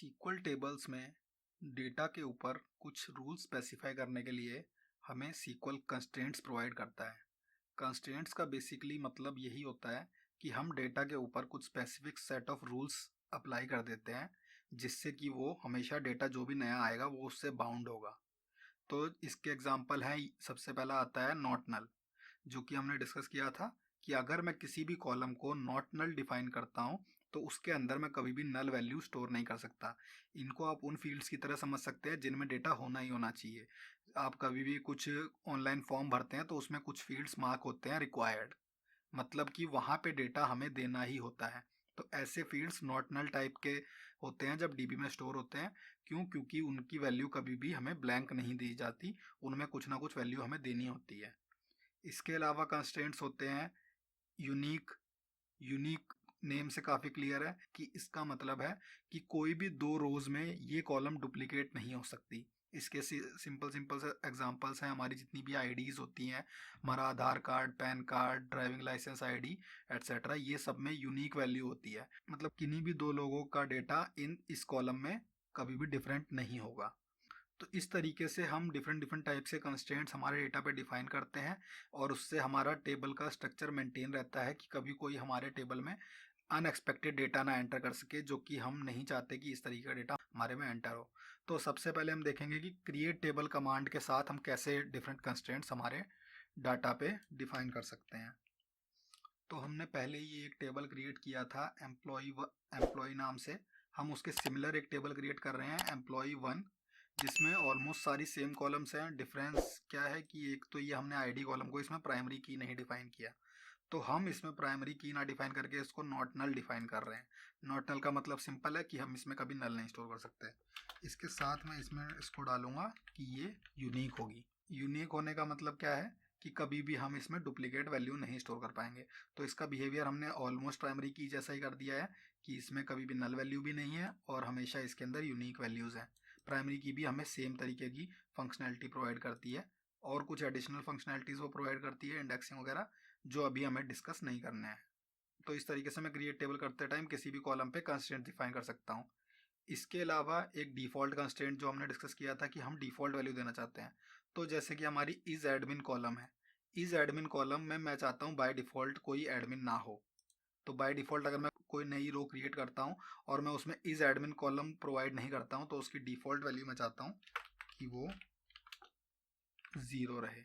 Sequel tables में data के ऊपर कुछ रूल स्पेसिफाई करने के लिए हमें सीक्वल कंस्ट्रेंट्स प्रोवाइड करता है। कंस्ट्रेंट्स का बेसिकली मतलब यही होता है कि हम डेटा के ऊपर कुछ specific set of rules apply कर देते हैं जिससे कि वो हमेशा डेटा जो भी नया आएगा वो उससे बाउंड होगा। तो इसके एग्जांपल हैं, सबसे पहला आता है नॉट नल, जो कि हमने डिस्कस किया था कि अगर मैं किसी भी कॉलम को नॉट नल डिफाइन करता हूँ तो उसके अंदर मैं कभी भी नल वैल्यू स्टोर नहीं कर सकता। इनको आप उन फील्ड्स की तरह समझ सकते हैं जिनमें डेटा होना ही होना चाहिए। आप कभी भी कुछ ऑनलाइन फॉर्म भरते हैं तो उसमें कुछ फील्ड्स मार्क होते हैं रिक्वायर्ड, मतलब कि वहाँ पे डेटा हमें देना ही होता है। तो ऐसे फील्ड्स नॉट नल टाइप के होते हैं जब डीबी में स्टोर होते हैं। क्यों? क्योंकि उनकी वैल्यू कभी भी हमें ब्लैंक नहीं दी जाती, उनमें कुछ ना कुछ वैल्यू हमें देनी होती है। इसके अलावा कंस्ट्रेंट्स होते हैं यूनिक। यूनिक नेम से काफ़ी क्लियर है कि इसका मतलब है कि कोई भी दो रोज में ये कॉलम डुप्लीकेट नहीं हो सकती। इसके सिंपल सिंपल से एग्जांपल्स हैं, हमारी जितनी भी आईडीज होती हैं, हमारा Aadhaar card, PAN card, driving licence ID etcetera, ये सब में यूनिक वैल्यू होती है। मतलब किन्हीं भी दो लोगों का डेटा इस कॉलम में कभी भी डिफरेंट नहीं होगा। तो इस तरीके से हम डिफरेंट डिफरेंट टाइप से कंस्ट्रेंट्स हमारे डेटा पे डिफाइन करते हैं और उससे हमारा टेबल का स्ट्रक्चर मेंटेन रहता है कि कभी कोई हमारे टेबल में अनएक्सपेक्टेड डेटा ना एंटर कर सके, जो कि हम नहीं चाहते कि इस तरीके का डेटा हमारे में एंटर हो। तो सबसे पहले हम देखेंगे कि क्रिएट टेबल कमांड के साथ हम कैसे डिफरेंट कंस्ट्रेंट्स हमारे डाटा पे डिफाइन कर सकते हैं। तो हमने पहले ही एक टेबल क्रिएट किया था एम्प्लॉय नाम से। हम उसके सिमिलर एक टेबल क्रिएट कर रहे हैं एम्प्लॉय 1, जिसमें ऑलमोस्ट सारी सेम कॉलम्स हैं। डिफरेंस क्या है कि एक तो ये हमने आईडी कॉलम को इसमें प्राइमरी की नहीं डिफाइन किया, तो हम इसमें प्राइमरी की ना डिफाइन करके इसको नॉट नल डिफाइन कर रहे हैं। नॉट नल का मतलब सिंपल है कि हम इसमें कभी नल नहीं स्टोर कर सकते। इसके साथ में इसमें इसको डालूंगा कि ये यूनिक होगी। यूनिक होने का मतलब क्या है कि कभी भी हम इसमें डुप्लीकेट वैल्यू नहीं स्टोर कर पाएंगे। तो इसका बिहेवियर हमने ऑलमोस्ट प्राइमरी की जैसा ही कर दिया है कि इसमें कभी भी नल वैल्यू भी नहीं है और हमेशा इसके अंदर यूनिक वैल्यूज़ हैं। प्राइमरी की भी हमें सेम तरीके की फंक्शनैलिटी प्रोवाइड करती है और कुछ एडिशनल फंक्शनैलिटीज़ वो प्रोवाइड करती है, इंडेक्सिंग वगैरह, जो अभी हमें डिस्कस नहीं करने हैं। तो इस तरीके से मैं क्रिएट टेबल करते टाइम किसी भी कॉलम पे कंस्ट्रेंट डिफाइन कर सकता हूँ। इसके अलावा एक डिफ़ॉल्ट कंस्ट्रेंट जो हमने डिस्कस किया था कि हम डिफ़ॉल्ट वैल्यू देना चाहते हैं। तो जैसे कि हमारी इज एडमिन कॉलम है, इज एडमिन कॉलम में मैं चाहता हूँ बाय डिफ़ॉल्ट कोई एडमिन ना हो। तो बाय डिफ़ॉल्ट अगर मैं कोई नई रो क्रिएट करता हूँ और मैं उसमें इज एडमिन कॉलम प्रोवाइड नहीं करता हूँ तो उसकी डिफ़ॉल्ट वैल्यू मैं चाहता हूँ कि वो 0 रहे।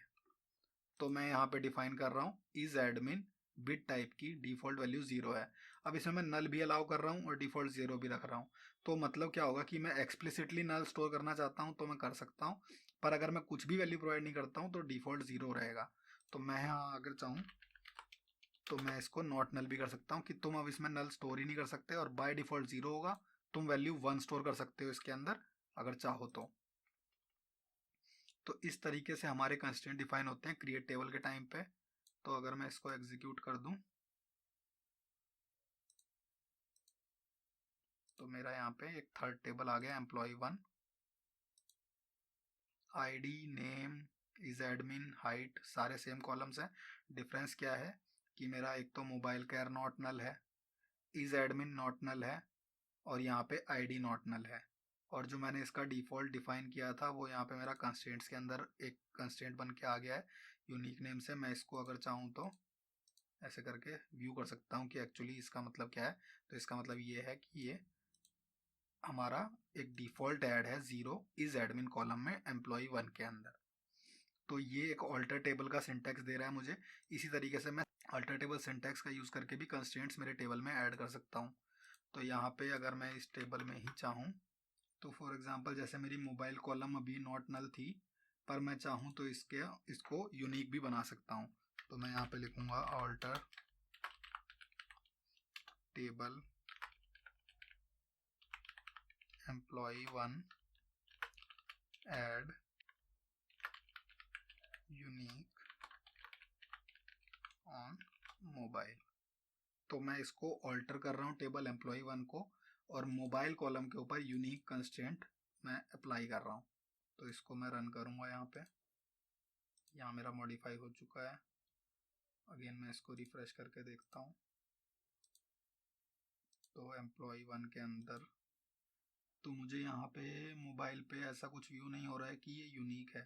तो मैं यहाँ पे डिफाइन कर रहा हूँ इज एडमिन बिट टाइप की डिफॉल्ट वैल्यू 0 है। अब इसमें मैं नल भी अलाउ कर रहा हूँ और डिफॉल्ट 0 भी रख रहा हूँ। तो मतलब क्या होगा कि मैं एक्सप्लिसिटली नल स्टोर करना चाहता हूँ तो मैं कर सकता हूँ, पर अगर मैं कुछ भी वैल्यू प्रोवाइड नहीं करता हूँ तो डिफॉल्ट 0 रहेगा। तो मैं यहाँ अगर चाहूँ तो मैं इसको नॉट नल भी कर सकता हूँ कि तुम अब इसमें नल स्टोर ही नहीं कर सकते और बाय डिफॉल्ट 0 होगा। तुम वैल्यू 1 स्टोर कर सकते हो इसके अंदर अगर चाहो तो इस तरीके से हमारे कंस्ट्रेंट डिफाइन होते हैं क्रिएट टेबल के टाइम पे। तो अगर मैं इसको एग्जीक्यूट कर दूं तो मेरा यहाँ पे एक थर्ड टेबल आ गया employ 1। ID, name, is admin, height सारे सेम कॉलम्स हैं। डिफरेंस क्या है कि मेरा एक तो मोबाइल केयर नॉट नल है, इज एडमिन नॉट नल है और यहाँ पे आईडी नॉट नल है। और जो मैंने इसका डिफ़ॉल्ट डिफाइन किया था वो यहाँ पे मेरा कंस्ट्रेंट्स के अंदर एक कंस्ट्रेंट बन के आ गया है यूनिक नेम से। मैं इसको अगर चाहूँ तो ऐसे करके व्यू कर सकता हूँ कि एक्चुअली इसका मतलब क्या है। तो इसका मतलब ये है कि ये हमारा एक डिफ़ॉल्ट ऐड है 0 इज एडमिन कॉलम में एम्प्लॉय 1 के अंदर। तो ये एक ऑल्टर टेबल का सिंटैक्स दे रहा है मुझे। इसी तरीके से मैं ऑल्टर टेबल सिंटैक्स का यूज़ करके भी कंस्ट्रेंट्स मेरे टेबल में ऐड कर सकता हूँ। तो यहाँ पे अगर मैं इस टेबल में ही चाहूँ तो फॉर एग्जांपल जैसे मेरी मोबाइल कॉलम अभी नॉट नल थी, पर मैं चाहूँ तो इसको यूनिक भी बना सकता हूँ। तो मैं यहाँ पे लिखूँगा alter table employ 1 add unique on mobile. तो मैं इसको ऑल्टर कर रहा हूँ टेबल एम्प्लॉय 1 को और मोबाइल कॉलम के ऊपर यूनिक कंस्ट्रेंट मैं अप्लाई कर रहा हूँ। तो इसको मैं रन करूँगा यहाँ पे। यहाँ मेरा मॉडिफाई हो चुका है। अगेन मैं इसको रिफ्रेश करके देखता हूँ तो एम्प्लॉय 1 के अंदर तो मुझे यहाँ पे मोबाइल पे ऐसा कुछ व्यू नहीं हो रहा है कि ये यूनिक है।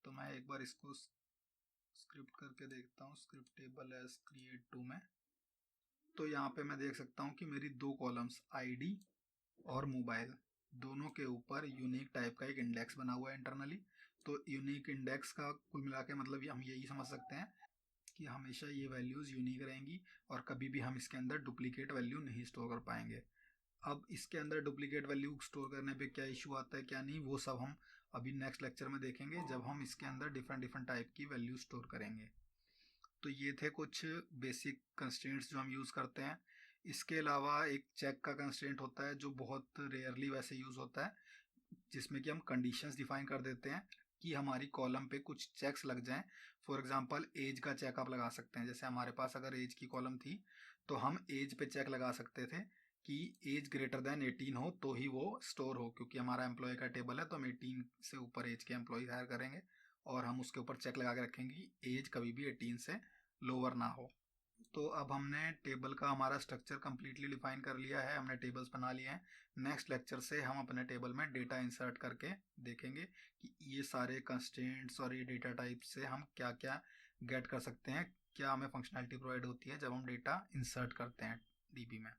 तो मैं एक बार इसको स्क्रिप्ट करके देखता हूँ, script table as create to में। तो यहाँ पे मैं देख सकता हूँ कि मेरी दो कॉलम्स आईडी और मोबाइल दोनों के ऊपर यूनिक टाइप का एक इंडेक्स बना हुआ है इंटरनली। तो यूनिक इंडेक्स का कुल मिला के मतलब हम यही समझ सकते हैं कि हमेशा ये वैल्यूज़ यूनिक रहेंगी और कभी भी हम इसके अंदर डुप्लीकेट वैल्यू नहीं स्टोर कर पाएंगे। अब इसके अंदर डुप्लीकेट वैल्यू स्टोर करने पे क्या इशू आता है क्या नहीं, वो सब हम अभी नेक्स्ट लेक्चर में देखेंगे जब हम इसके अंदर डिफरेंट डिफरेंट टाइप की वैल्यू स्टोर करेंगे। तो ये थे कुछ बेसिक कंस्ट्रेंट्स जो हम यूज़ करते हैं। इसके अलावा एक चेक का कंस्ट्रेंट होता है जो बहुत रेयरली वैसे यूज़ होता है, जिसमें कि हम कंडीशंस डिफाइन कर देते हैं कि हमारी कॉलम पे कुछ चेक्स लग जाएं। फॉर एग्जांपल एज का चेक आप लगा सकते हैं। जैसे हमारे पास अगर एज की कॉलम थी तो हम एज पे चेक लगा सकते थे कि एज ग्रेटर देन 18 हो तो ही वो स्टोर हो, क्योंकि हमारा एम्प्लॉय का टेबल है तो हम 18 से ऊपर एज के एम्प्लॉय हायर करेंगे और हम उसके ऊपर चेक लगा के रखेंगे कि एज कभी भी 18 से लोअर ना हो। तो अब हमने टेबल का हमारा स्ट्रक्चर कम्प्लीटली डिफाइन कर लिया है, हमने टेबल्स बना लिए हैं। नेक्स्ट लेक्चर से हम अपने टेबल में डेटा इंसर्ट करके देखेंगे कि ये सारे कंस्ट्रेंट्स और ये डेटा टाइप से हम क्या क्या गेट कर सकते हैं, क्या हमें फंक्शनैलिटी प्रोवाइड होती है जब हम डेटा इंसर्ट करते हैं डीबी में।